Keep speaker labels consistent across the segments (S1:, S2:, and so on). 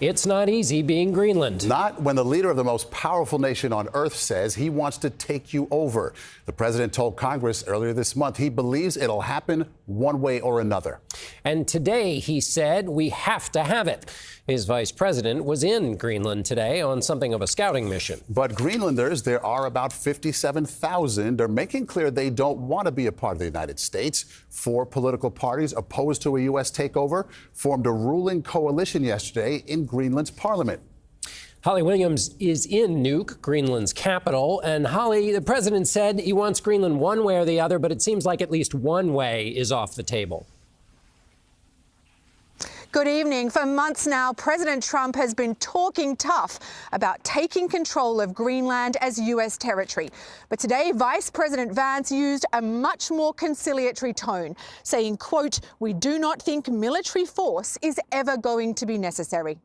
S1: It's not easy being Greenland.
S2: Not when the leader of the most powerful nation on Earth says he wants to take you over. The president told Congress earlier this month he believes it'll happen one way or another.
S1: And today he said we have to have it. His vice president was in Greenland today on something of a scouting mission.
S2: But Greenlanders, there are about 57,000, are making clear they don't want to be a part of the United States. 4 political parties opposed to a U.S. takeover formed a ruling coalition yesterday in Greenland's parliament.
S1: Holly Williams is in Nuuk, Greenland's capital. And Holly, the president said he wants Greenland one way or the other, but it seems like at least one way is off the table.
S3: Good evening. For months now, President Trump has been talking tough about taking control of Greenland as U.S. territory. But today, Vice President Vance used a much more conciliatory tone, saying, quote, "We do not think military force is ever going to be necessary."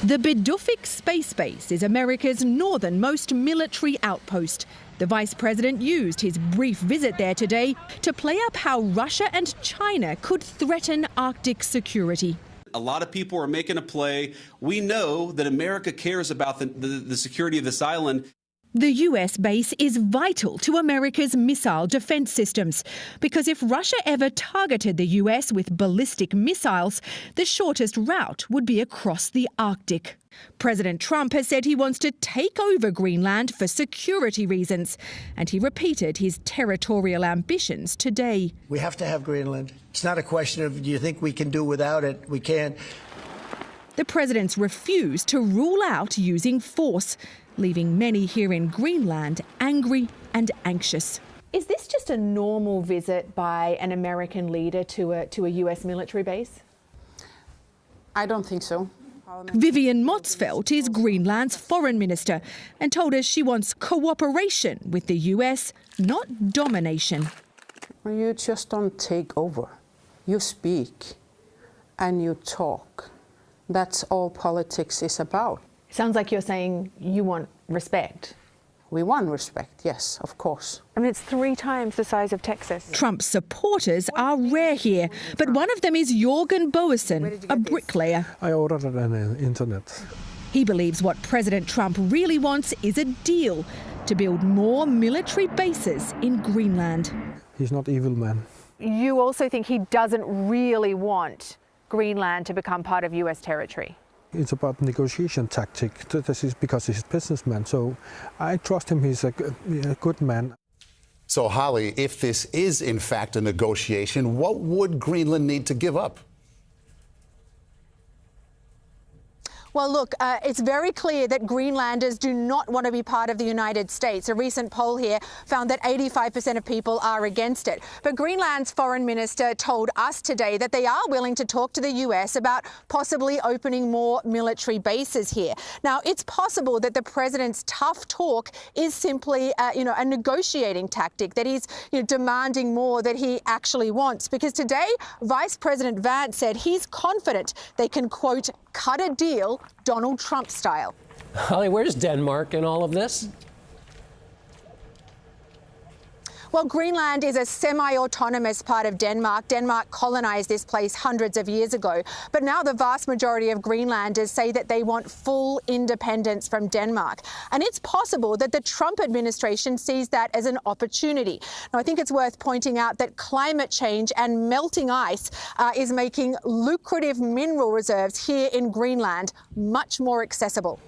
S4: The Bidufik Space Base is America's northernmost military outpost. The Vice President used his brief visit there today to play up how Russia and China could threaten Arctic security.
S5: A lot of people are making a play. We know that America cares about the security of this island.
S4: The US base is vital to America's missile defense systems because if Russia ever targeted the US with ballistic missiles, the shortest route would be across the Arctic. President Trump has said he wants to take over Greenland for security reasons, and he repeated his territorial ambitions today.
S6: We have to have Greenland. It's not a question of, do you think we can do without it? We can't.
S4: The president's refused to rule out using force, leaving many here in Greenland angry and anxious.
S7: Is this just a normal visit by an American leader to a US military base?
S8: I don't think so.
S4: Vivian Motzfeldt is Greenland's foreign minister and told us she wants cooperation with the US, not domination.
S8: You just don't take over. You speak and you talk. That's all politics is about.
S7: Sounds like you're saying you want respect.
S8: We want respect, yes, of course.
S7: I mean, it's 3 times the size of Texas.
S4: Trump's supporters are rare here, but one of them is Jorgen Boesen, a bricklayer.
S9: I ordered it on the internet.
S4: He believes what President Trump really wants is a deal to build more military bases in Greenland.
S9: He's not evil, man.
S7: You also think he doesn't really want Greenland to become part of US territory?
S9: It's about negotiation tactic. This is because he's a businessman, so I trust him. He's a good man.
S2: So, Holly, if this is in fact a negotiation, what would Greenland need to give up?
S3: Well, look, it's very clear that Greenlanders do not want to be part of the United States. A recent poll here found that 85% of people are against it. But Greenland's foreign minister told us today that they are willing to talk to the US about possibly opening more military bases here. Now, it's possible that the president's tough talk is simply, a negotiating tactic, that he's demanding more that he actually wants. Because today, Vice President Vance said he's confident they can, quote, cut a deal Donald Trump style.
S1: Holly, where's Denmark in all of this?
S3: Well, Greenland is a semi-autonomous part of Denmark. Denmark colonized this place hundreds of years ago. But now the vast majority of Greenlanders say that they want full independence from Denmark. And it's possible that the Trump administration sees that as an opportunity. Now, I think it's worth pointing out that climate change and melting ice is making lucrative mineral reserves here in Greenland much more accessible.